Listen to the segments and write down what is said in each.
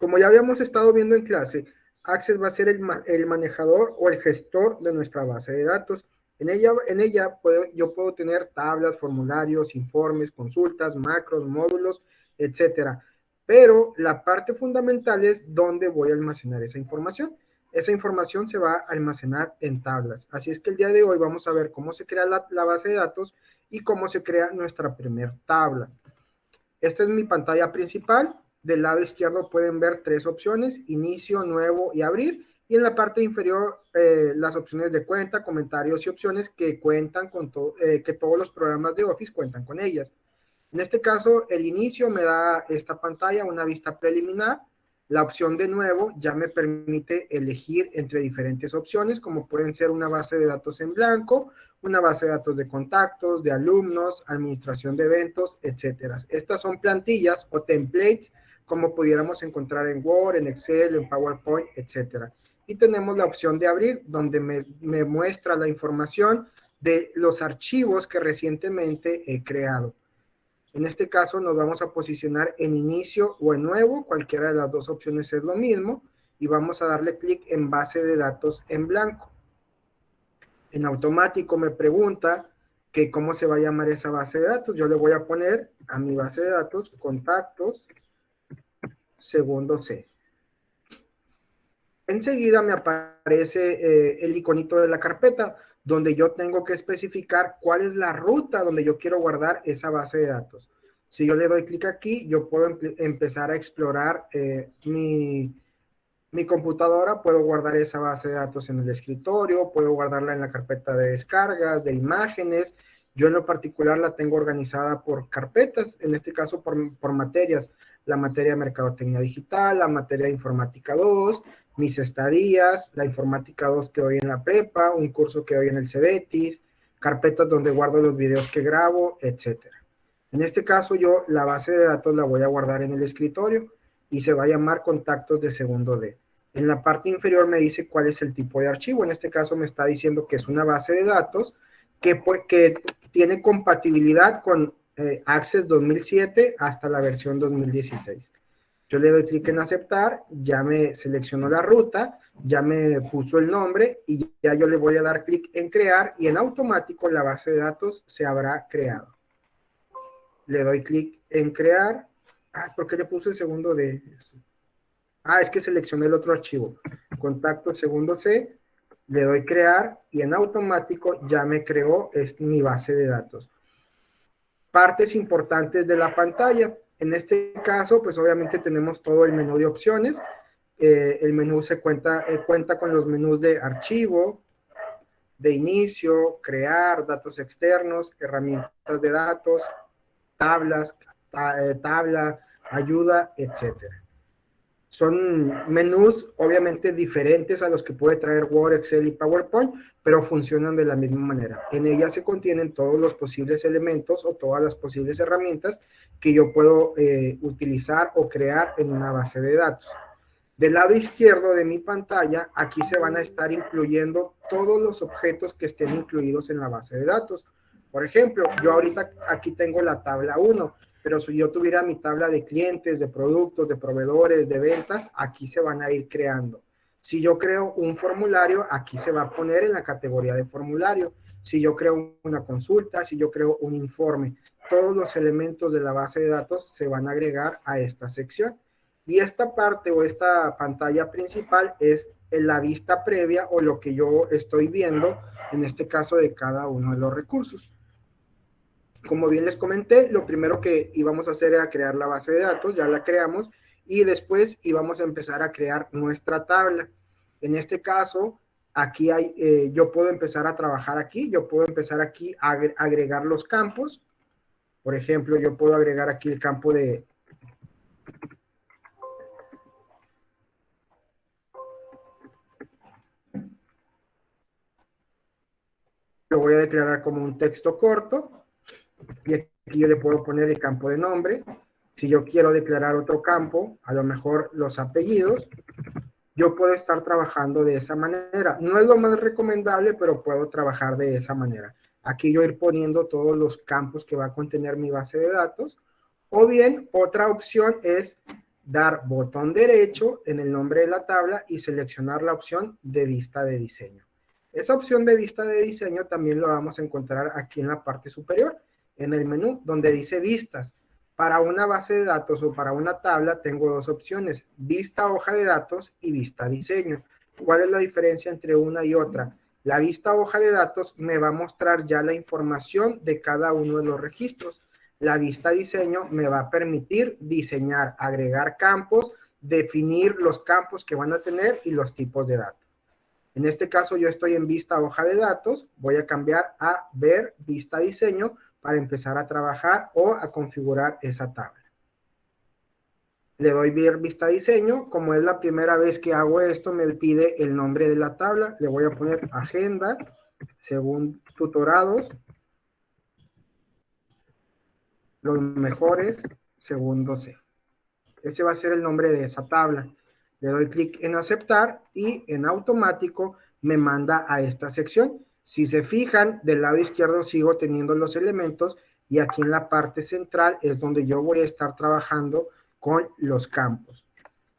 Como ya habíamos estado viendo en clase, Access va a ser el manejador o el gestor de nuestra base de datos. En ella yo puedo tener tablas, formularios, informes, consultas, macros, módulos, etcétera. Pero la parte fundamental es dónde voy a almacenar esa información. Esa información se va a almacenar en tablas. Así es que el día de hoy vamos a ver cómo se crea la base de datos y cómo se crea nuestra primer tabla. Esta es mi pantalla principal. Del lado izquierdo pueden ver tres opciones: inicio, nuevo y abrir. Y en la parte inferior las opciones de cuenta, comentarios y opciones que cuentan con que todos los programas de Office cuentan con ellas. En este caso, el inicio me da esta pantalla, una vista preliminar. La opción de nuevo ya me permite elegir entre diferentes opciones, como pueden ser una base de datos en blanco, una base de datos de contactos, de alumnos, administración de eventos, etc. Estas son plantillas o templates, como pudiéramos encontrar en Word, en Excel, en PowerPoint, etc. Y tenemos la opción de abrir, donde me muestra la información de los archivos que recientemente he creado. En este caso nos vamos a posicionar en inicio o en nuevo, cualquiera de las dos opciones es lo mismo, y vamos a darle clic en base de datos en blanco. En automático me pregunta que cómo se va a llamar esa base de datos. Yo le voy a poner a mi base de datos contactos segundo C. Enseguida me aparece el iconito de la carpeta, donde yo tengo que especificar cuál es la ruta donde yo quiero guardar esa base de datos. Si yo le doy clic aquí, yo puedo empezar a explorar mi computadora. Puedo guardar esa base de datos en el escritorio, puedo guardarla en la carpeta de descargas, de imágenes. Yo en lo particular la tengo organizada por carpetas, en este caso por materias. La materia de Mercadotecnia Digital, la materia de Informática 2, mis estadías, la Informática 2 que doy en la prepa, un curso que doy en el CEBETIS, carpetas donde guardo los videos que grabo, etc. En este caso yo la base de datos la voy a guardar en el escritorio y se va a llamar contactos de segundo D. En la parte inferior me dice cuál es el tipo de archivo. En este caso me está diciendo que es una base de datos que tiene compatibilidad con Access 2007 hasta la versión 2016. Yo le doy clic en aceptar, ya me seleccionó la ruta, ya me puso el nombre y ya yo le voy a dar clic en crear y en automático la base de datos se habrá creado. Le doy clic en crear. ¿Por qué le puse el segundo D? Es que seleccioné el otro archivo. Contacto segundo C, le doy crear y en automático ya me creó mi base de datos. Partes importantes de la pantalla. En este caso, pues obviamente tenemos todo el menú de opciones. El menú cuenta con los menús de archivo, de inicio, crear, datos externos, herramientas de datos, tablas, tabla, ayuda, etcétera. Son menús obviamente diferentes a los que puede traer Word, Excel y PowerPoint, pero funcionan de la misma manera. En ella se contienen todos los posibles elementos o todas las posibles herramientas que yo puedo utilizar o crear en una base de datos. Del lado izquierdo de mi pantalla, aquí se van a estar incluyendo todos los objetos que estén incluidos en la base de datos. Por ejemplo, yo ahorita aquí tengo la tabla 1, pero si yo tuviera mi tabla de clientes, de productos, de proveedores, de ventas, aquí se van a ir creando. Si yo creo un formulario, aquí se va a poner en la categoría de formulario. Si yo creo una consulta, si yo creo un informe, todos los elementos de la base de datos se van a agregar a esta sección. Y esta parte o esta pantalla principal es la vista previa o lo que yo estoy viendo, en este caso de cada uno de los recursos. Como bien les comenté, lo primero que íbamos a hacer era crear la base de datos, ya la creamos, y después íbamos a empezar a crear nuestra tabla. En este caso, aquí yo puedo empezar a trabajar aquí, yo puedo empezar aquí a agregar los campos. Por ejemplo, yo puedo agregar aquí el campo de... Lo voy a declarar como un texto corto. Y aquí yo le puedo poner el campo de nombre. Si yo quiero declarar otro campo, a lo mejor los apellidos, yo puedo estar trabajando de esa manera. No es lo más recomendable, pero puedo trabajar de esa manera. Aquí yo ir poniendo todos los campos que va a contener mi base de datos. O bien, otra opción es dar botón derecho en el nombre de la tabla y seleccionar la opción de vista de diseño. Esa opción de vista de diseño también lo vamos a encontrar aquí en la parte superior, en el menú donde dice vistas. Para una base de datos o para una tabla tengo dos opciones, vista hoja de datos y vista diseño. ¿Cuál es la diferencia entre una y otra? La vista hoja de datos me va a mostrar ya la información de cada uno de los registros. La vista diseño me va a permitir diseñar, agregar campos, definir los campos que van a tener y los tipos de datos. En este caso yo estoy en vista hoja de datos, voy a cambiar a ver vista diseño para empezar a trabajar o a configurar esa tabla. Le doy ver vista diseño, como es la primera vez que hago esto me pide el nombre de la tabla, le voy a poner agenda, según tutorados, los mejores, segundo C. Ese va a ser el nombre de esa tabla. Le doy clic en aceptar y en automático me manda a esta sección. Si se fijan, del lado izquierdo sigo teniendo los elementos y aquí en la parte central es donde yo voy a estar trabajando con los campos.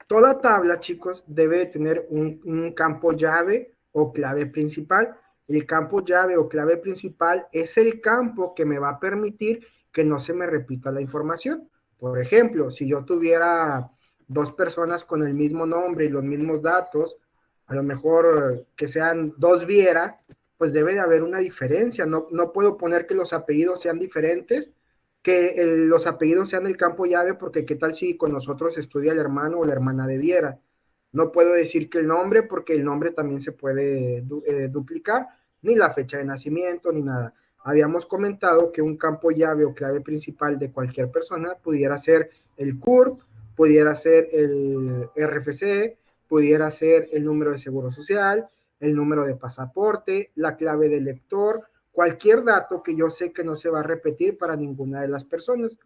Toda tabla, chicos, debe de tener un campo llave o clave principal. El campo llave o clave principal es el campo que me va a permitir que no se me repita la información. Por ejemplo, si yo tuviera dos personas con el mismo nombre y los mismos datos, a lo mejor que sean dos Viera, pues debe de haber una diferencia. No puedo poner que los apellidos sean diferentes, que los apellidos sean el campo llave, porque qué tal si con nosotros estudia el hermano o la hermana de Viera. No puedo decir que el nombre, porque el nombre también se puede duplicar, ni la fecha de nacimiento, ni nada. Habíamos comentado que un campo llave o clave principal de cualquier persona pudiera ser el CURP, pudiera ser el RFC, pudiera ser el número de seguro social, el número de pasaporte, la clave del lector, cualquier dato que yo sé que no se va a repetir para ninguna de las personas.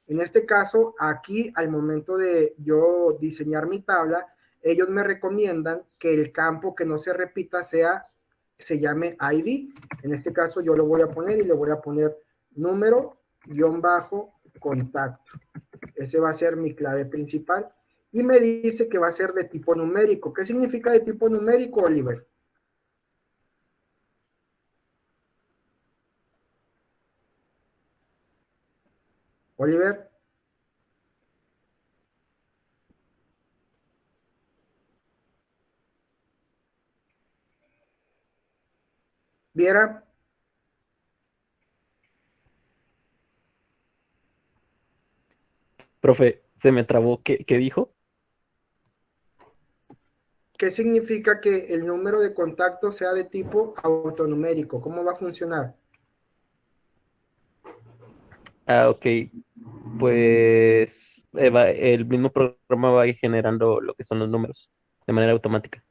En este caso, aquí al momento de yo diseñar mi tabla, ellos me recomiendan que el campo que no se repita se llame ID. En este caso yo lo voy a poner y le voy a poner número guión bajo contacto. Ese va a ser mi clave principal. Y me dice que va a ser de tipo numérico. ¿Qué significa de tipo numérico, Oliver? Oliver. Viera. Profe, se me trabó. ¿Qué dijo? ¿Qué significa que el número de contacto sea de tipo autonumérico? ¿Cómo va a funcionar? Ah, ok. Pues el mismo programa va a ir generando lo que son los números de manera automática.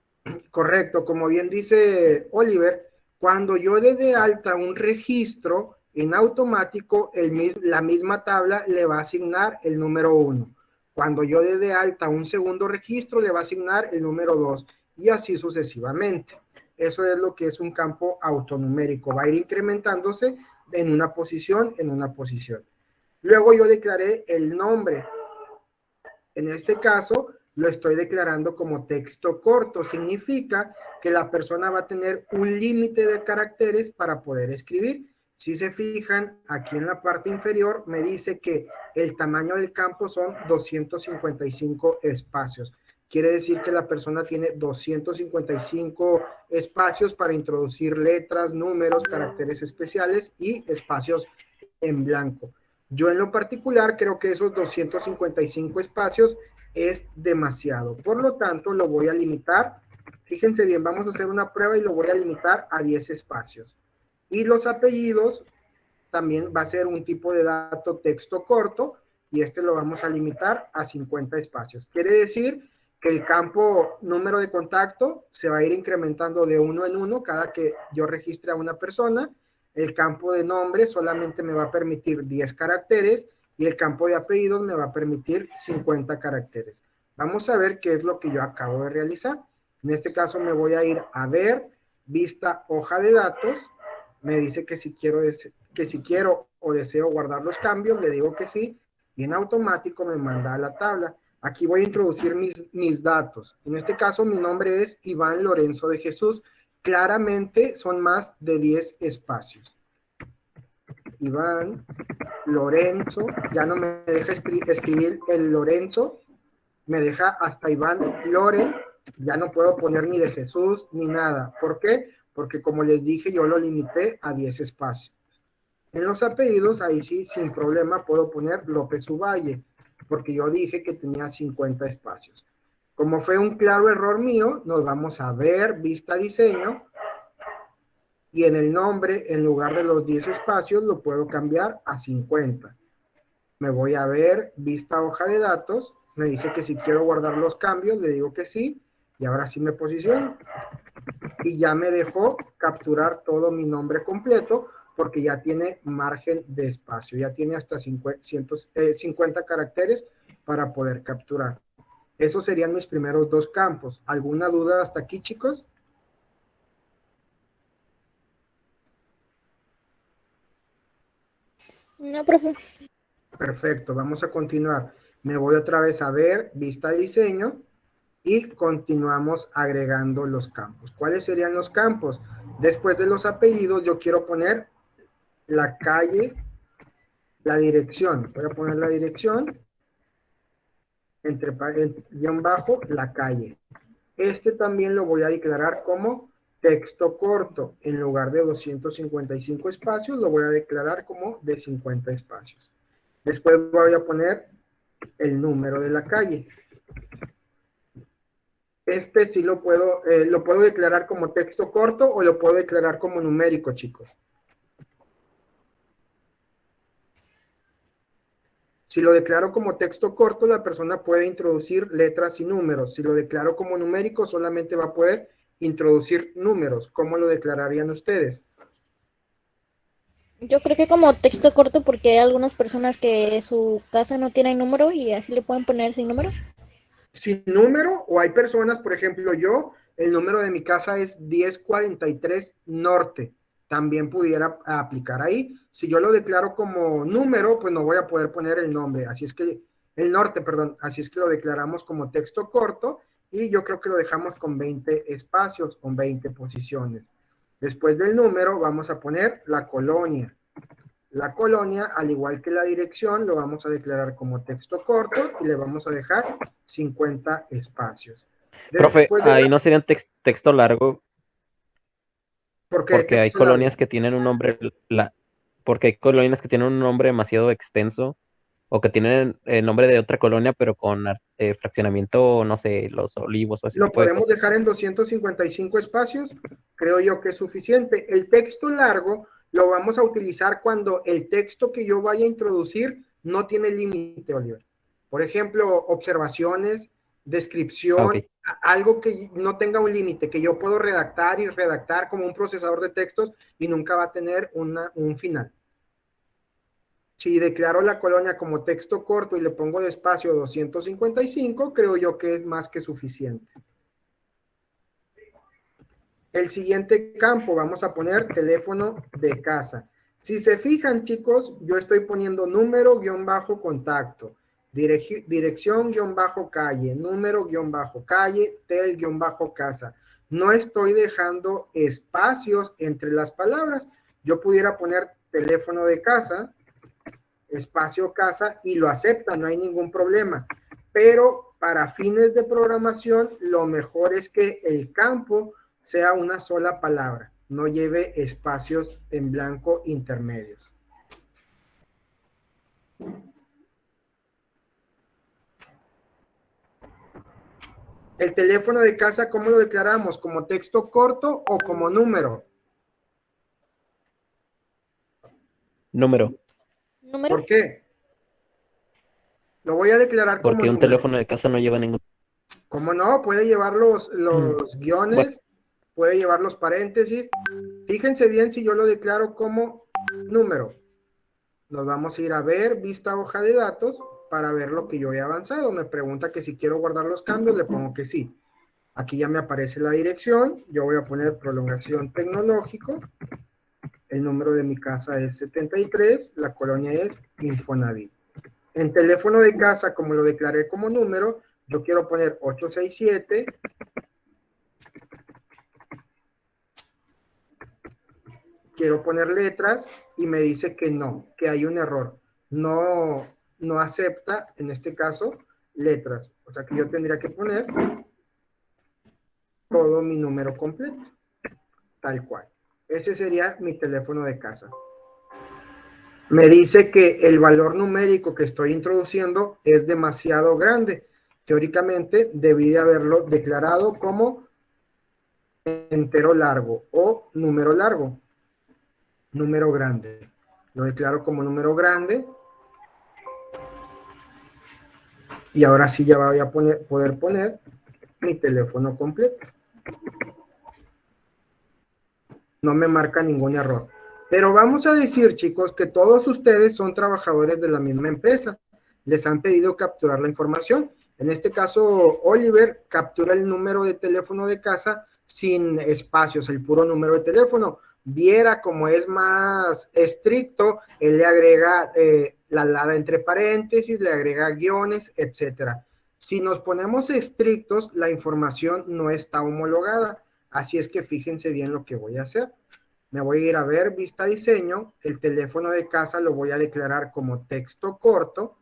Correcto, como bien dice Oliver, cuando yo dé de alta un registro, en automático la misma tabla le va a asignar el número 1. Cuando yo dé de alta un segundo registro, le va a asignar el número 2 y así sucesivamente. Eso es lo que es un campo autonumérico. Va a ir incrementándose en una posición, en una posición. Luego yo declaré el nombre. En este caso, lo estoy declarando como texto corto. Significa que la persona va a tener un límite de caracteres para poder escribir. Si se fijan, aquí en la parte inferior me dice que el tamaño del campo son 255 espacios. Quiere decir que la persona tiene 255 espacios para introducir letras, números, caracteres especiales y espacios en blanco. Yo en lo particular creo que esos 255 espacios es demasiado. Por lo tanto, lo voy a limitar. Fíjense bien, vamos a hacer una prueba y lo voy a limitar a 10 espacios. Y los apellidos también va a ser un tipo de dato texto corto y este lo vamos a limitar a 50 espacios. Quiere decir que el campo número de contacto se va a ir incrementando de uno en uno cada que yo registre a una persona. El campo de nombre solamente me va a permitir 10 caracteres y el campo de apellidos me va a permitir 50 caracteres. Vamos a ver qué es lo que yo acabo de realizar. En este caso me voy a ir a ver, vista, hoja de datos. Me dice que si quiero o deseo guardar los cambios, le digo que sí, y en automático me manda a la tabla. Aquí voy a introducir mis datos. En este caso, mi nombre es Iván Lorenzo de Jesús. Claramente son más de 10 espacios. Iván Lorenzo, ya no me deja escribir el Lorenzo, me deja hasta Iván Loren, ya no puedo poner ni de Jesús ni nada. ¿Por qué? Porque como les dije, yo lo limité a 10 espacios. En los apellidos, ahí sí, sin problema, puedo poner López Uvalle, porque yo dije que tenía 50 espacios. Como fue un claro error mío, nos vamos a ver, vista, diseño, y en el nombre, en lugar de los 10 espacios, lo puedo cambiar a 50. Me voy a ver, vista, hoja de datos, me dice que si quiero guardar los cambios, le digo que sí, y ahora sí me posiciono. Y ya me dejó capturar todo mi nombre completo, porque ya tiene margen de espacio, ya tiene hasta 50 caracteres para poder capturar. Esos serían mis primeros dos campos. ¿Alguna duda hasta aquí, chicos? No, profe. Perfecto, vamos a continuar. Me voy otra vez a ver, vista diseño, y continuamos agregando los campos. ¿Cuáles serían los campos? Después de los apellidos, yo quiero poner la calle, la dirección. Voy a poner la dirección, entre guión bajo, la calle. Este también lo voy a declarar como texto corto. En lugar de 255 espacios, lo voy a declarar como de 50 espacios. Después voy a poner el número de la calle. Este sí lo puedo declarar como texto corto o lo puedo declarar como numérico, chicos. Si lo declaro como texto corto, la persona puede introducir letras y números. Si lo declaro como numérico, solamente va a poder introducir números. ¿Cómo lo declararían ustedes? Yo creo que como texto corto porque hay algunas personas que su casa no tiene número y así le pueden poner sin número. Sin número, o hay personas, por ejemplo, yo, el número de mi casa es 1043 Norte. También pudiera aplicar ahí. Si yo lo declaro como número, pues no voy a poder poner el nombre. Así es que, el norte, perdón. Así es que lo declaramos como texto corto y yo creo que lo dejamos con 20 espacios, con 20 posiciones. Después del número vamos a poner la colonia. La colonia, al igual que la dirección, lo vamos a declarar como texto corto y le vamos a dejar 50 espacios. Profe, Después de ahí no sería un texto largo ¿por qué porque hay texto largo? colonias que tienen un nombre, porque hay colonias que tienen un nombre demasiado extenso o que tienen el nombre de otra colonia, pero con fraccionamiento, no sé, Los Olivos o ese Lo tipo de podemos cosas. dejar en 255 espacios, creo yo que es suficiente. El texto largo lo vamos a utilizar cuando el texto que yo vaya a introducir no tiene límite, Oliver. Por ejemplo, observaciones, Ah, ok. descripción, algo que no tenga un límite, que yo puedo redactar y redactar como un procesador de textos y nunca va a tener un final. Si declaro la colonia como texto corto y le pongo de espacio 255, creo yo que es más que suficiente. El siguiente campo vamos a poner teléfono de casa. Si se fijan, chicos, yo estoy poniendo número guión bajo contacto, dirección guión bajo calle, número guión bajo calle, tel guión bajo casa. No estoy dejando espacios entre las palabras. Yo pudiera poner teléfono de casa, espacio casa y lo acepta, no hay ningún problema. Pero para fines de programación, lo mejor es que el campo sea una sola palabra, no lleve espacios en blanco intermedios. El teléfono de casa, ¿cómo lo declaramos? ¿Como texto corto o como número? Número, ¿Número? ¿Por qué? Lo voy a declarar como porque un número. teléfono de casa no lleva ningún... ¿Cómo no? Puede llevar los Bueno, guiones, puede llevar los paréntesis. Fíjense bien si yo lo declaro como número. Nos vamos a ir a ver, vista hoja de datos, para ver lo que yo he avanzado. Me pregunta que si quiero guardar los cambios, le pongo que sí. Aquí ya me aparece la dirección, yo voy a poner prolongación tecnológico, el número de mi casa es 73, la colonia es Infonavit. En teléfono de casa, como lo declaré como número, yo quiero poner 867. Quiero poner letras y me dice que no, que hay un error. No, no acepta, en este caso, letras. O sea que yo tendría que poner todo mi número completo, tal cual. Ese sería mi teléfono de casa. Me dice que el valor numérico que estoy introduciendo es demasiado grande. Teóricamente, debí de haberlo declarado como entero largo o número largo, número grande. Lo declaro como número grande. Y ahora sí ya voy a poder poner mi teléfono completo. No me marca ningún error. Pero vamos a decir, chicos, que todos ustedes son trabajadores de la misma empresa. Les han pedido capturar la información. En este caso, Oliver captura el número de teléfono de casa sin espacios, el puro número de teléfono. Viera como es más estricto, él le agrega la lada entre paréntesis, le agrega guiones, etcétera. Si nos ponemos estrictos, la información no está homologada. Así es que fíjense bien lo que voy a hacer. Me voy a ir a ver vista diseño. El teléfono de casa lo voy a declarar como texto corto.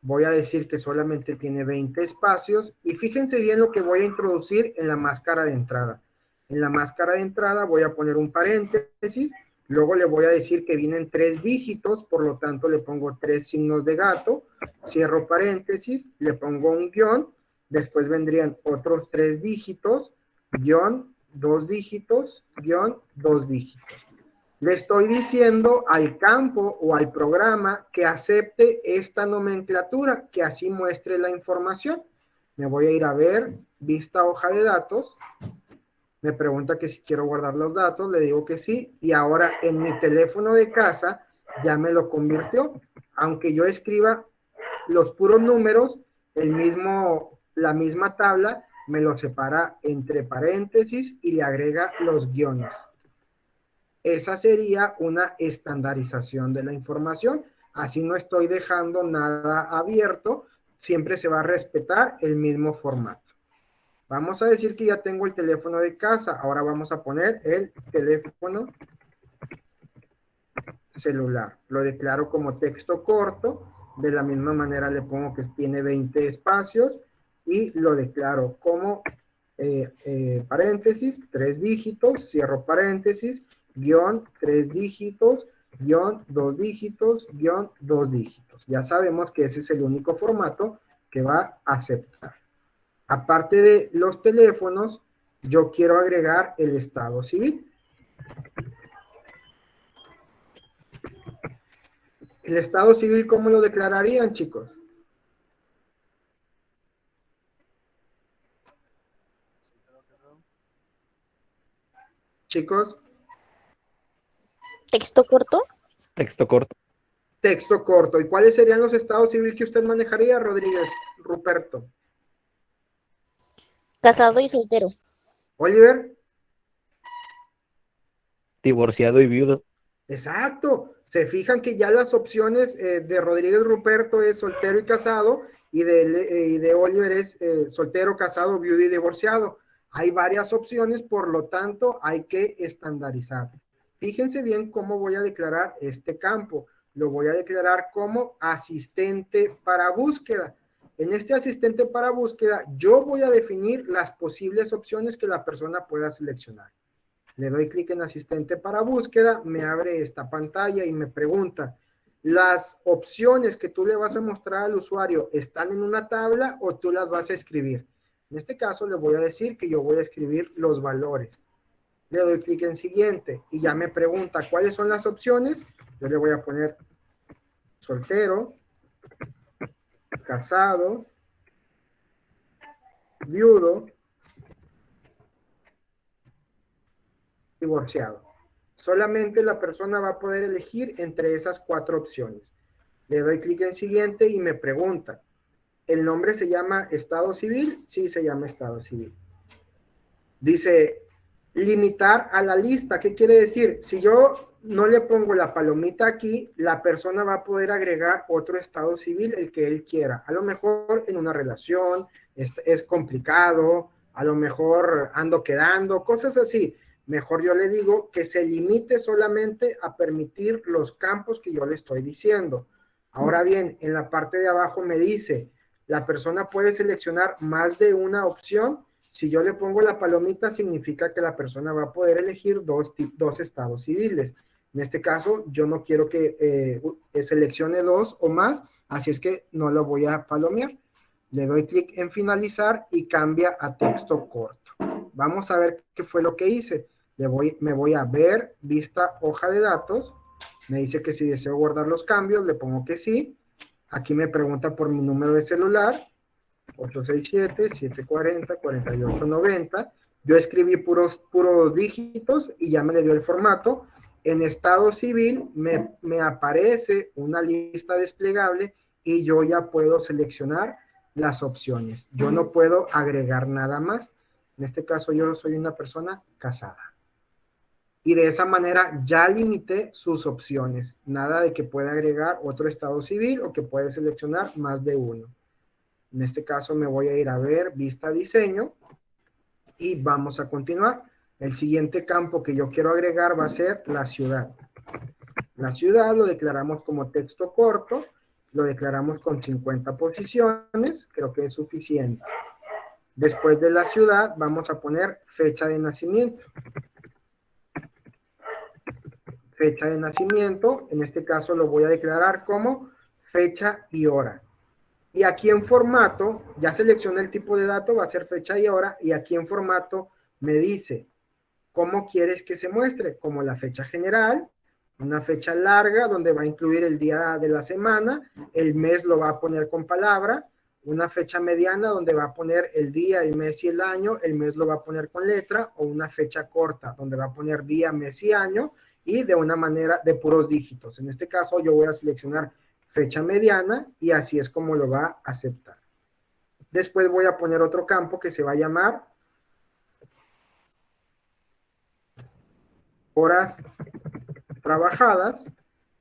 Voy a decir que solamente tiene 20 espacios. Y fíjense bien lo que voy a introducir en la máscara de entrada. En la máscara de entrada voy a poner un paréntesis. Luego le voy a decir que vienen 3 dígitos. Por lo tanto, le pongo 3 signos de gato. Cierro paréntesis. Le pongo un guión. Después vendrían otros 3 dígitos. Guión, 2 dígitos, guión, 2 dígitos. Le estoy diciendo al campo o al programa que acepte esta nomenclatura, que así muestre la información. Me voy a ir a ver, vista hoja de datos. Me pregunta que si quiero guardar los datos, le digo que sí. Y ahora en mi teléfono de casa ya me lo convirtió. Aunque yo escriba los puros números, la misma tabla me lo separa entre paréntesis y le agrega los guiones. Esa sería una estandarización de la información. Así no estoy dejando nada abierto, siempre se va a respetar el mismo formato. Vamos a decir que ya tengo el teléfono de casa, ahora vamos a poner el teléfono celular. Lo declaro como texto corto, de la misma manera le pongo que tiene 20 espacios y lo declaro como paréntesis, 3 dígitos, cierro paréntesis, guión, 3 dígitos, guión, 2 dígitos, guión, 2 dígitos. Ya sabemos que ese es el único formato que va a aceptar. Aparte de los teléfonos, yo quiero agregar el estado civil. ¿El estado civil cómo lo declararían, chicos? Chicos. ¿Texto corto? Texto corto. Texto corto. ¿Y cuáles serían los estados civiles que usted manejaría, Rodríguez Ruperto? Casado y soltero. Oliver. Divorciado y viudo. Exacto. Se fijan que ya las opciones de Rodríguez Ruperto es soltero y casado y de Oliver es soltero, casado, viudo y divorciado. Hay varias opciones, por lo tanto hay que estandarizar. Fíjense bien cómo voy a declarar este campo. Lo voy a declarar como asistente para búsqueda. En este asistente para búsqueda yo voy a definir las posibles opciones que la persona pueda seleccionar. Le doy clic en asistente para búsqueda, me abre esta pantalla y me pregunta, ¿las opciones que tú le vas a mostrar al usuario están en una tabla o tú las vas a escribir? En este caso le voy a decir que yo voy a escribir los valores. Le doy clic en siguiente y ya me pregunta, ¿cuáles son las opciones? Yo le voy a poner soltero, casado, viudo, divorciado. Solamente la persona va a poder elegir entre esas 4 opciones. Le doy clic en siguiente y me pregunta, ¿el nombre se llama Estado Civil? Sí, se llama Estado Civil. Dice, limitar a la lista. ¿Qué quiere decir? Si yo no le pongo la palomita aquí, la persona va a poder agregar otro estado civil, el que él quiera. A lo mejor en una relación, es complicado, a lo mejor ando quedando, cosas así. Mejor yo le digo que se limite solamente a permitir los campos que yo le estoy diciendo. Ahora bien, en la parte de abajo me dice, la persona puede seleccionar más de una opción. Si yo le pongo la palomita, significa que la persona va a poder elegir dos estados civiles. En este caso, yo no quiero que seleccione dos o más, así es que no lo voy a palomear. Le doy clic en finalizar y cambia a texto corto. Vamos a ver qué fue lo que hice. Me voy a ver, vista, hoja de datos. Me dice que si deseo guardar los cambios, le pongo que sí. Aquí me pregunta por mi número de celular. 867-740-4890. Yo escribí puros dígitos y ya me le dio el formato. En estado civil me aparece una lista desplegable y yo ya puedo seleccionar las opciones. Yo no puedo agregar nada más. En este caso yo soy una persona casada. Y de esa manera ya limité sus opciones. Nada de que pueda agregar otro estado civil o que puede seleccionar más de uno. En este caso me voy a ir a ver vista diseño y vamos a continuar. El siguiente campo que yo quiero agregar va a ser la ciudad. La ciudad lo declaramos como texto corto, lo declaramos con 50 posiciones, creo que es suficiente. Después de la ciudad vamos a poner fecha de nacimiento. Fecha de nacimiento, en este caso lo voy a declarar como fecha y hora. Y aquí en formato, ya seleccioné el tipo de dato, va a ser fecha y hora, y aquí en formato me dice cómo quieres que se muestre, como la fecha general, una fecha larga donde va a incluir el día de la semana, el mes lo va a poner con palabra, una fecha mediana donde va a poner el día, el mes y el año, el mes lo va a poner con letra, o una fecha corta donde va a poner día, mes y año, y de una manera de puros dígitos. En este caso yo voy a seleccionar fecha mediana y así es como lo va a aceptar. Después voy a poner otro campo que se va a llamar horas trabajadas.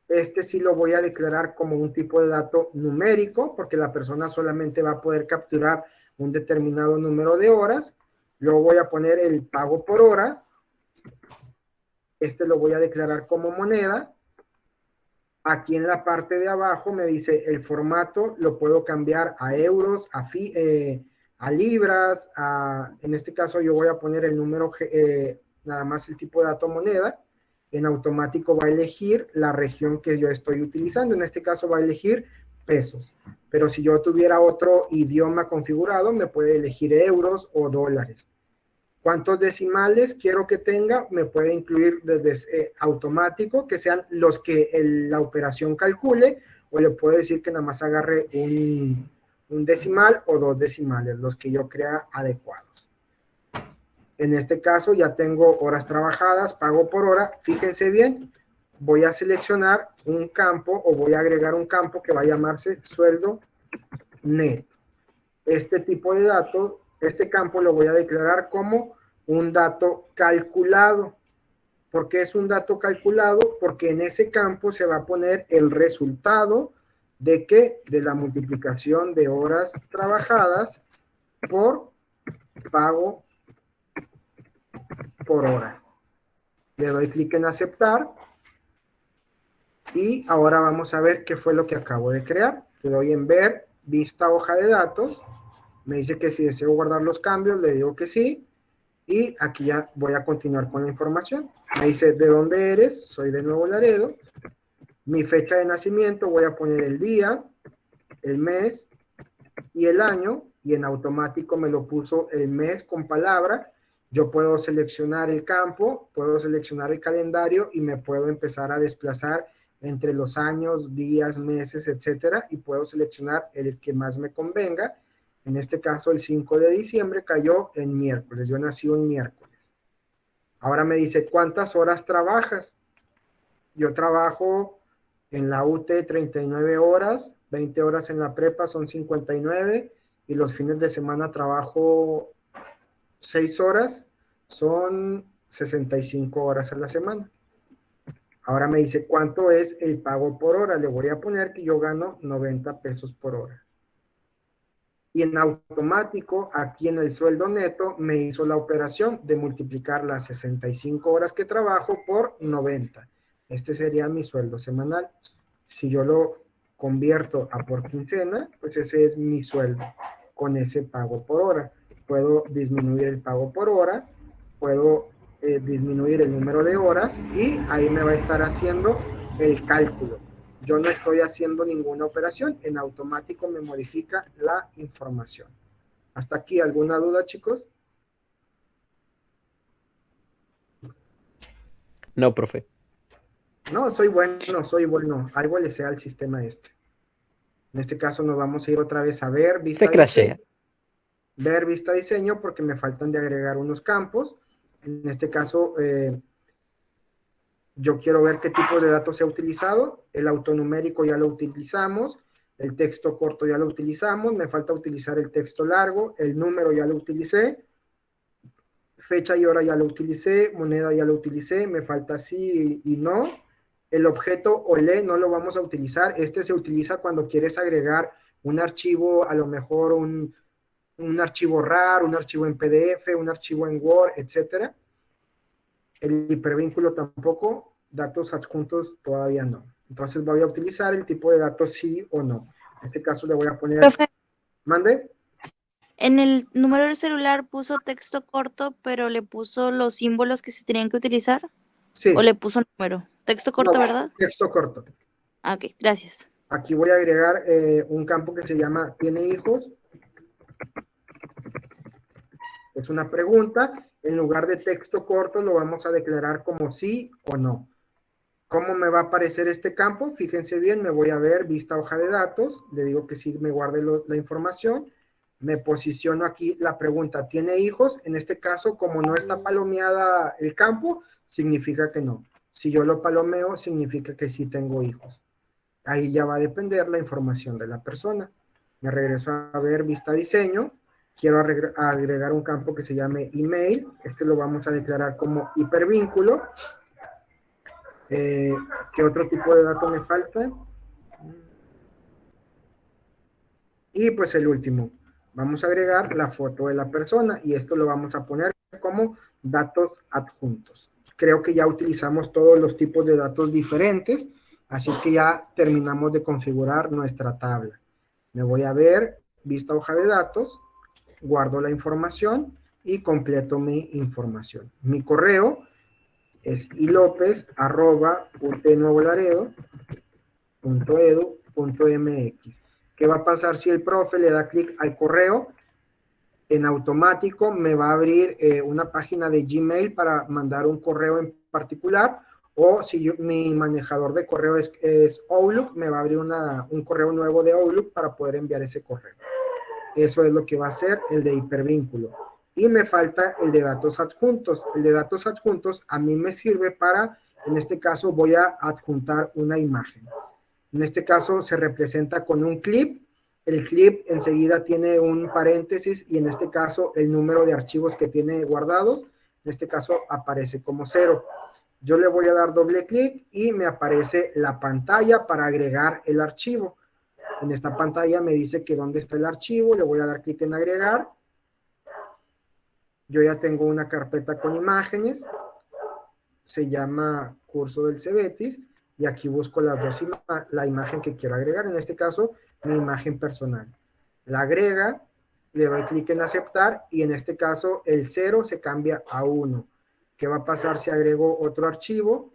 Este sí lo voy a declarar como un tipo de dato numérico porque la persona solamente va a poder capturar un determinado número de horas. Luego voy a poner el pago por hora. Este lo voy a declarar como moneda. Aquí en la parte de abajo me dice el formato, lo puedo cambiar a euros, a libras, en este caso yo voy a poner el número, nada más el tipo de dato moneda. En automático va a elegir la región que yo estoy utilizando, en este caso va a elegir pesos. Pero si yo tuviera otro idioma configurado, me puede elegir euros o dólares. ¿Cuántos decimales quiero que tenga? Me puede incluir desde automático, que sean los que la operación calcule, o le puedo decir que nada más agarre un decimal o dos decimales, los que yo crea adecuados. En este caso ya tengo horas trabajadas, pago por hora. Fíjense bien, voy a seleccionar un campo o voy a agregar un campo que va a llamarse sueldo neto. Este tipo de datos, este campo lo voy a declarar como un dato calculado. ¿Por qué es un dato calculado? Porque en ese campo se va a poner el resultado de ¿qué? De la multiplicación de horas trabajadas por pago por hora. Le doy clic en aceptar y ahora vamos a ver qué fue lo que acabo de crear. Le doy en ver, vista hoja de datos. Me dice que si deseo guardar los cambios, le digo que sí. Y aquí ya voy a continuar con la información. Me dice, ¿de dónde eres? Soy de Nuevo Laredo. Mi fecha de nacimiento, voy a poner el día, el mes y el año. Y en automático me lo puso el mes con palabra. Yo puedo seleccionar el campo, puedo seleccionar el calendario y me puedo empezar a desplazar entre los años, días, meses, etcétera. Y puedo seleccionar el que más me convenga. En este caso, el 5 de diciembre cayó en miércoles. Yo nací un miércoles. Ahora me dice, ¿cuántas horas trabajas? Yo trabajo en la UT 39 horas, 20 horas en la prepa son 59 y los fines de semana trabajo 6 horas, son 65 horas a la semana. Ahora me dice cuánto es el pago por hora. Le voy a poner que yo gano 90 pesos por hora. Y en automático, aquí en el sueldo neto, me hizo la operación de multiplicar las 65 horas que trabajo por 90. Este sería mi sueldo semanal. Si yo lo convierto a por quincena, pues ese es mi sueldo con ese pago por hora. Puedo disminuir el pago por hora, puedo disminuir el número de horas y ahí me va a estar haciendo el cálculo. Yo no estoy haciendo ninguna operación, en automático me modifica la información. ¿Hasta aquí alguna duda, chicos? No, profe. No, soy bueno. Algo le sea al sistema este. En este caso nos vamos a ir otra vez a ver vista Se crashea. ver vista diseño porque me faltan de agregar unos campos. En este caso, yo quiero ver qué tipo de datos se ha utilizado. El autonumérico ya lo utilizamos. El texto corto ya lo utilizamos. Me falta utilizar el texto largo. El número ya lo utilicé. Fecha y hora ya lo utilicé. Moneda ya lo utilicé. Me falta sí y no. El objeto OLE no lo vamos a utilizar. Este se utiliza cuando quieres agregar un archivo, a lo mejor un archivo RAR, un archivo en PDF, un archivo en Word, etcétera. El hipervínculo tampoco, datos adjuntos todavía no. Entonces voy a utilizar el tipo de datos sí o no. En este caso le voy a poner... Profe, ¿Mande? en el número del celular puso texto corto, pero le puso los símbolos que se tenían que utilizar. Sí. ¿O le puso número? Texto corto, No, ¿verdad? texto corto. Ah, ok, gracias. Aquí voy a agregar un campo que se llama ¿tiene hijos? Es una pregunta. En lugar de texto corto lo vamos a declarar como sí o no. ¿Cómo me va a aparecer este campo? Fíjense bien, me voy a ver vista hoja de datos, le digo que sí me guarde la información, me posiciono aquí la pregunta, ¿tiene hijos? En este caso, como no está palomeada el campo, significa que no. Si yo lo palomeo, significa que sí tengo hijos. Ahí ya va a depender la información de la persona. Me regreso a ver vista diseño, quiero agregar un campo que se llame email, este lo vamos a declarar como hipervínculo. ¿Qué otro tipo de dato me falta? Y pues el último, vamos a agregar la foto de la persona y esto lo vamos a poner como datos adjuntos. Creo que ya utilizamos todos los tipos de datos diferentes, así es que ya terminamos de configurar nuestra tabla. Me voy a ver, vista hoja de datos, guardo la información y completo mi información. Mi correo es ilopez@utnuevolaredo.edu.mx. ¿Qué va a pasar si el profe le da clic al correo? En automático me va a abrir una página de Gmail para mandar un correo en particular, o si mi manejador de correo es Outlook, me va a abrir un correo nuevo de Outlook para poder enviar ese correo. Eso es lo que va a hacer el de hipervínculo. Y me falta el de datos adjuntos. El de datos adjuntos a mí me sirve para, en este caso, voy a adjuntar una imagen. En este caso se representa con un clip. El clip enseguida tiene un paréntesis y en este caso el número de archivos que tiene guardados, en este caso aparece como 0. Yo le voy a dar doble clic y me aparece la pantalla para agregar el archivo. En esta pantalla me dice que dónde está el archivo, le voy a dar clic en agregar. Yo ya tengo una carpeta con imágenes, se llama curso del Cebetis, y aquí busco la imagen que quiero agregar, en este caso mi imagen personal. La agrega, le doy clic en aceptar y en este caso el 0 se cambia a 1. ¿Qué va a pasar si agrego otro archivo?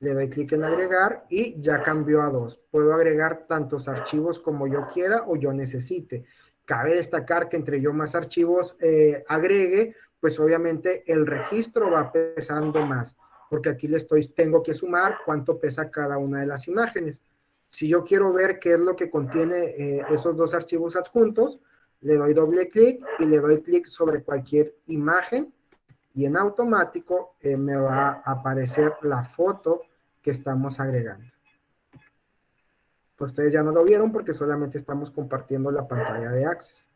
Le doy clic en agregar y ya cambió a 2. Puedo agregar tantos archivos como yo quiera o yo necesite. Cabe destacar que entre yo más archivos agregue, pues obviamente el registro va pesando más, porque aquí tengo que sumar cuánto pesa cada una de las imágenes. Si yo quiero ver qué es lo que contiene esos dos archivos adjuntos, le doy doble clic y le doy clic sobre cualquier imagen y en automático me va a aparecer la foto que estamos agregando. Ustedes ya no lo vieron porque solamente estamos compartiendo la pantalla de Access.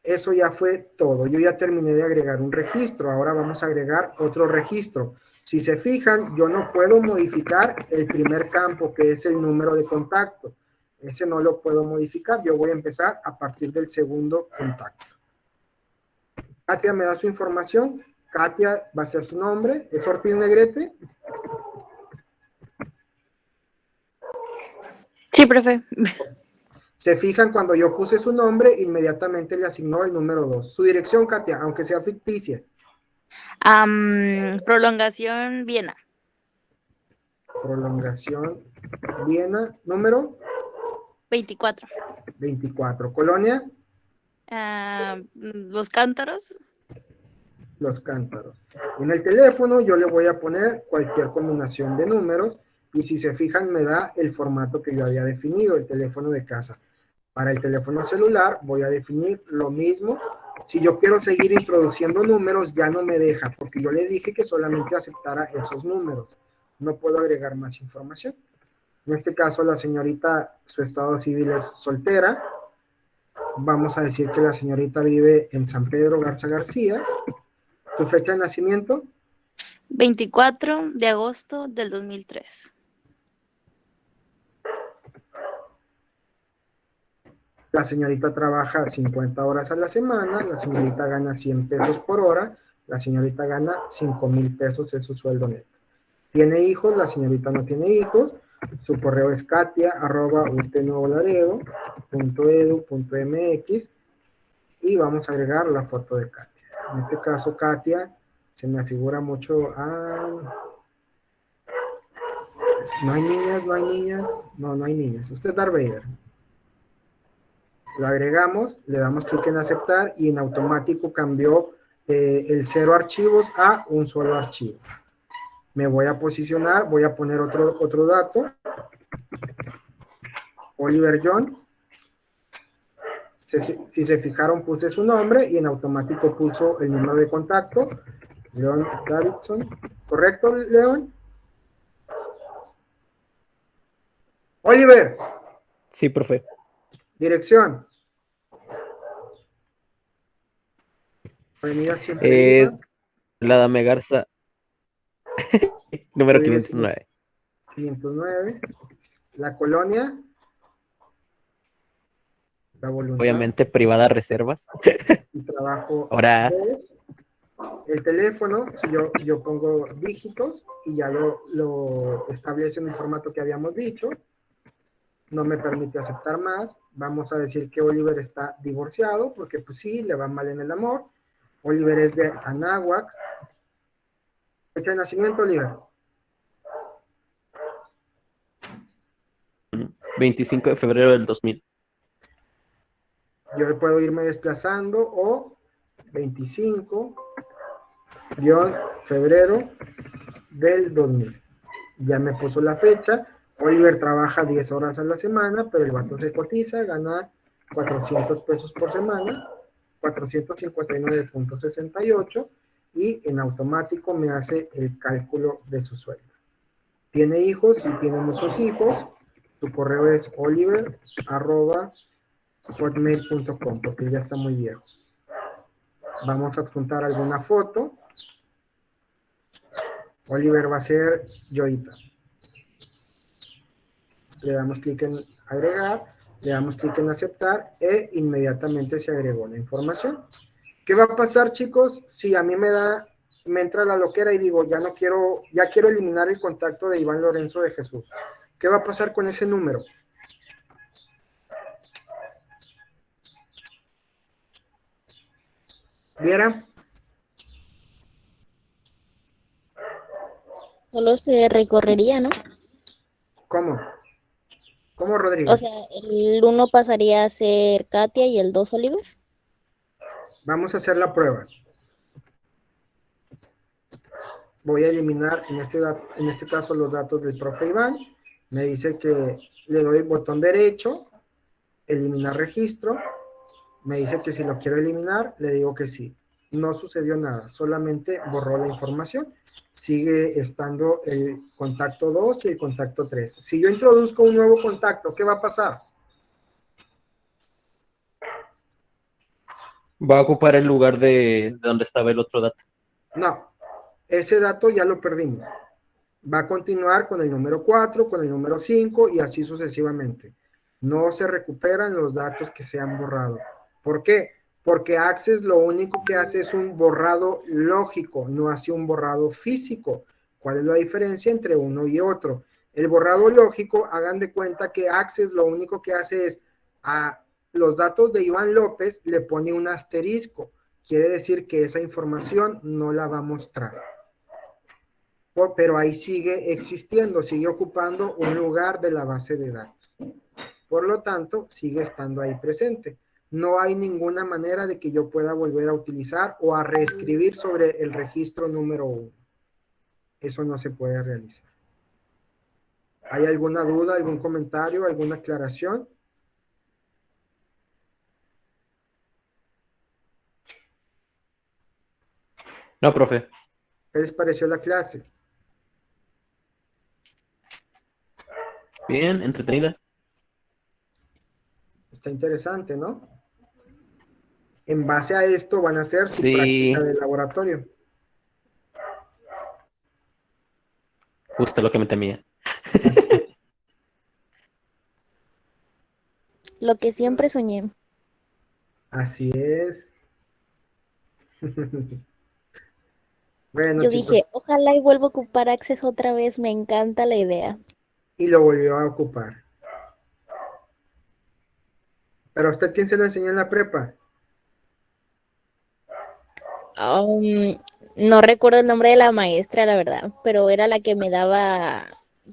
Eso ya fue todo. Yo ya terminé de agregar un registro. Ahora vamos a agregar otro registro. Si se fijan, yo no puedo modificar el primer campo, que es el número de contacto. Ese no lo puedo modificar. Yo voy a empezar a partir del segundo contacto. Katia me da su información. Katia va a ser su nombre. ¿Es Ortiz Negrete? Sí, profe. Se fijan, cuando yo puse su nombre, inmediatamente le asignó el número 2. Su dirección, Katia, aunque sea ficticia. Prolongación Viena. Prolongación Viena, número 24. 24. Colonia, Los Cántaros. Los Cántaros. En el teléfono yo le voy a poner cualquier combinación de números y si se fijan me da el formato que yo había definido, el teléfono de casa. Para el teléfono celular voy a definir lo mismo. Si yo quiero seguir introduciendo números, ya no me deja, porque yo le dije que solamente aceptara esos números. No puedo agregar más información. En este caso, la señorita, su estado civil es soltera. Vamos a decir que la señorita vive en San Pedro Garza García. Su fecha de nacimiento, 24 de agosto del 2003. la señorita trabaja 50 horas a la semana, la señorita gana 100 pesos por hora, la señorita gana 5,000 pesos, es su sueldo neto. ¿Tiene hijos? La señorita no tiene hijos. Su correo es katia@utnuevolaredo.edu.mx y vamos a agregar la foto de Katia. En este caso, Katia, se me afigura mucho a... No hay niñas, no hay niñas. No, no hay niñas. Usted es Darth Vader. Lo agregamos, le damos clic en aceptar y en automático cambió el 0 archivos a un solo archivo. Me voy a posicionar, voy a poner otro dato. Oliver John. Si se fijaron, puse su nombre y en automático puso el número de contacto. León Davidson. ¿Correcto, León? Oliver. Sí, profe. Dirección. Avenida Siempre Viva. La Dame Garza. Número Vive 509. 509. La colonia. La Voluntad. Obviamente, privada reservas. Y trabajo. Ahora. 2. El teléfono, si yo pongo dígitos y ya lo establece en el formato que habíamos dicho. No me permite aceptar más. Vamos a decir que Oliver está divorciado, porque pues sí, le va mal en el amor. Oliver es de Anáhuac. Fecha de nacimiento, Oliver. 25 de febrero del 2000. Yo puedo irme desplazando o 25-febrero del 2000. Ya me puso la fecha. Oliver trabaja 10 horas a la semana, pero el vato se cotiza, gana 400 pesos por semana, 459.68, y en automático me hace el cálculo de su sueldo. ¿Tiene hijos? Sí, tiene muchos hijos. Su correo es oliver@hotmail.com, porque ya está muy viejo. Vamos a adjuntar alguna foto. Oliver va a ser Yoita. Le damos clic en agregar, le damos clic en aceptar e inmediatamente se agregó la información. ¿Qué va a pasar, chicos? Si a mí me entra la loquera y digo, ya quiero eliminar el contacto de Iván Lorenzo de Jesús. ¿Qué va a pasar con ese número? ¿Viera? Solo se recorrería, ¿no? ¿Cómo? ¿Cómo, Rodrigo? O sea, el 1 pasaría a ser Katia y el 2 Oliver. Vamos a hacer la prueba. Voy a eliminar en este caso los datos del profe Iván. Me dice que le doy botón derecho, eliminar registro. Me dice que si lo quiero eliminar, le digo que sí. No sucedió nada, solamente borró la información. Sigue estando el contacto 2 y el contacto 3. Si yo introduzco un nuevo contacto, ¿qué va a pasar? Va a ocupar el lugar de donde estaba el otro dato. No, ese dato ya lo perdimos. Va a continuar con el número 4, con el número 5 y así sucesivamente. No se recuperan los datos que se han borrado. ¿Por qué? Porque Access lo único que hace es un borrado lógico, no hace un borrado físico. ¿Cuál es la diferencia entre uno y otro? El borrado lógico, hagan de cuenta que Access lo único que hace es a los datos de Iván López le pone un asterisco. Quiere decir que esa información no la va a mostrar. Pero ahí sigue existiendo, sigue ocupando un lugar de la base de datos. Por lo tanto, sigue estando ahí presente. No hay ninguna manera de que yo pueda volver a utilizar o a reescribir sobre el registro número 1. Eso no se puede realizar. ¿Hay alguna duda, algún comentario, alguna aclaración? No, profe. ¿Qué les pareció la clase? Bien, entretenida. Está interesante, ¿no? En base a esto van a hacer su Sí. práctica de laboratorio. Justo lo que me temía. Así es. Lo que siempre soñé. Así es. Bueno, Yo chicos, dije, ojalá y vuelva a ocupar Access otra vez, me encanta la idea. y lo volvió a ocupar. ¿Pero a usted quién se lo enseñó en la prepa? No recuerdo el nombre de la maestra, la verdad, pero era la que me daba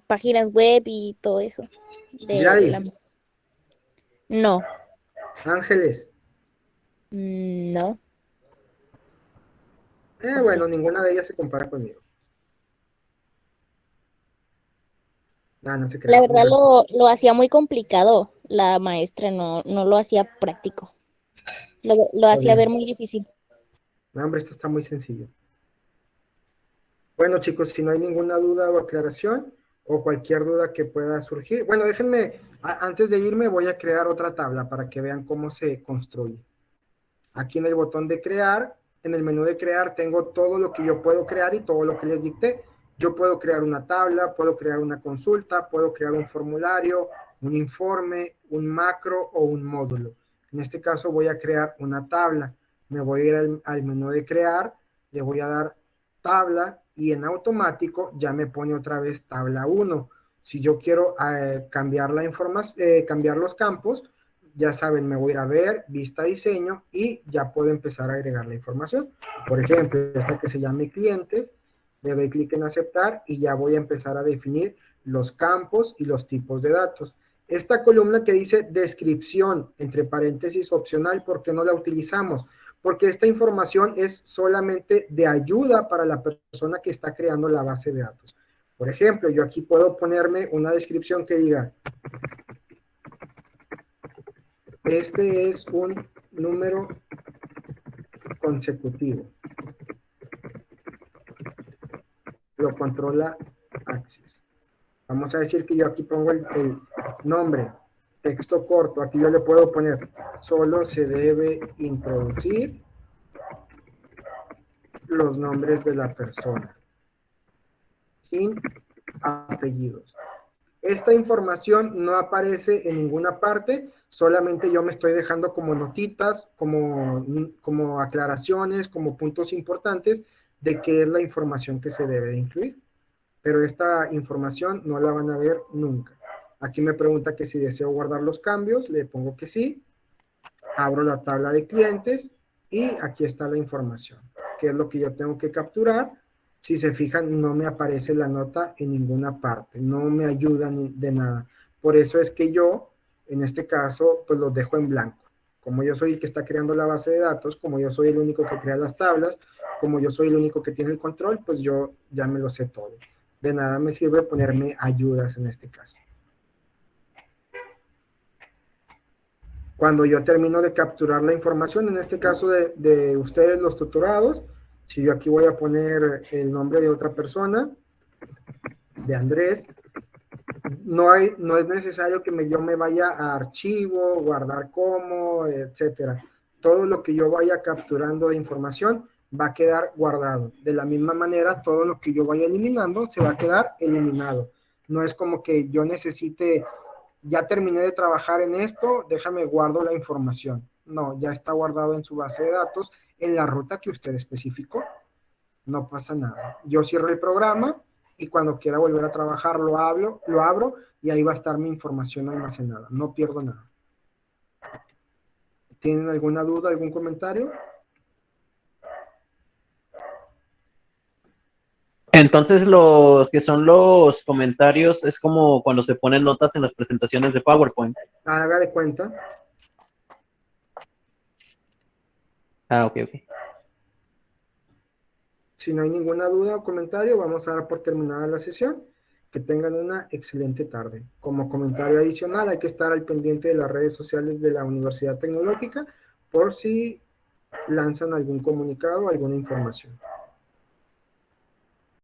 páginas web y todo eso. Gladys, No, Ángeles. no. Bueno, ninguna de ellas se compara conmigo. No se La crea. verdad lo hacía muy complicado, la maestra no lo hacía práctico. Lo hacía ver muy difícil. No, hombre, esto está muy sencillo. Bueno, chicos, si no hay ninguna duda o aclaración o cualquier duda que pueda surgir. Bueno, déjenme, antes de irme voy a crear otra tabla para que vean cómo se construye. Aquí en el botón de crear, en el menú de crear, tengo todo lo que yo puedo crear y todo lo que les dicté. Yo puedo crear una tabla, puedo crear una consulta, puedo crear un formulario, un informe, un macro o un módulo. En este caso voy a crear una tabla. Me voy a ir al menú de crear, le voy a dar tabla y en automático ya me pone otra vez tabla 1. Si yo quiero cambiar la información, cambiar los campos, ya saben, me voy a ir a ver, vista diseño y ya puedo empezar a agregar la información. Por ejemplo, esta que se llame clientes, le doy clic en aceptar y ya voy a empezar a definir los campos y los tipos de datos. Esta columna que dice descripción, entre paréntesis opcional, ¿por qué no la utilizamos? Porque esta información es solamente de ayuda para la persona que está creando la base de datos. Por ejemplo, yo aquí puedo ponerme una descripción que diga, este es un número consecutivo. Lo controla Access. Vamos a decir que yo aquí pongo el nombre, texto corto. Aquí yo le puedo poner, solo se debe introducir los nombres de la persona, sin apellidos. Esta información no aparece en ninguna parte, solamente yo me estoy dejando como notitas, como aclaraciones, como puntos importantes de qué es la información que se debe de incluir. Pero esta información no la van a ver nunca. Aquí me pregunta que si deseo guardar los cambios, le pongo que sí, abro la tabla de clientes y aquí está la información, que es lo que yo tengo que capturar. Si se fijan, no me aparece la nota en ninguna parte, no me ayuda de nada. Por eso es que yo, en este caso, pues los dejo en blanco. Como yo soy el que está creando la base de datos, como yo soy el único que crea las tablas, como yo soy el único que tiene el control, pues yo ya me lo sé todo. De nada me sirve ponerme ayudas en este caso. Cuando yo termino de capturar la información, en este caso de ustedes los tutorados, si yo aquí voy a poner el nombre de otra persona, de Andrés, no es necesario que yo me vaya a archivo, guardar como, etcétera. todo lo que yo vaya capturando de información va a quedar guardado. De la misma manera, todo lo que yo vaya eliminando se va a quedar eliminado. No es como que yo necesite, ya terminé de trabajar en esto, déjame guardo la información. No, ya está guardado en su base de datos en la ruta que usted especificó. No pasa nada. Yo cierro el programa y cuando quiera volver a trabajar lo abro y ahí va a estar mi información almacenada. No pierdo nada. ¿Tienen alguna duda, algún comentario? Entonces, lo que son los comentarios es como cuando se ponen notas en las presentaciones de PowerPoint. Haga de cuenta. Ah, ok, ok. Si no hay ninguna duda o comentario, vamos a dar por terminada la sesión. Que tengan una excelente tarde. Como comentario adicional, hay que estar al pendiente de las redes sociales de la Universidad Tecnológica por si lanzan algún comunicado o alguna información.